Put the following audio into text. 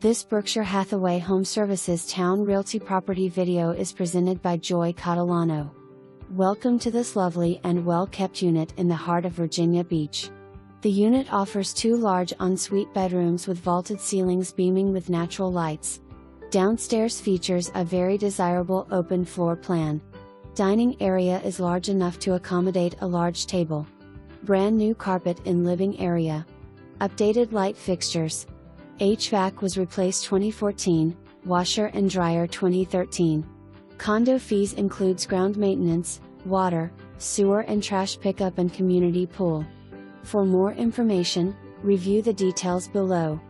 This Berkshire Hathaway HomeServices Towne Realty property video is presented by Joy Catalano. Welcome to this lovely and well-kept unit in the heart of Virginia Beach. The unit offers 2 large ensuite bedrooms with vaulted ceilings beaming with natural lights. Downstairs features a very desirable open floor plan. Dining area is large enough to accommodate a large table. Brand new carpet in living area. Updated light fixtures. HVAC was replaced 2014, washer and dryer 2013. Condo fees includes ground maintenance, water, sewer and trash pickup and community pool. For more information, review the details below.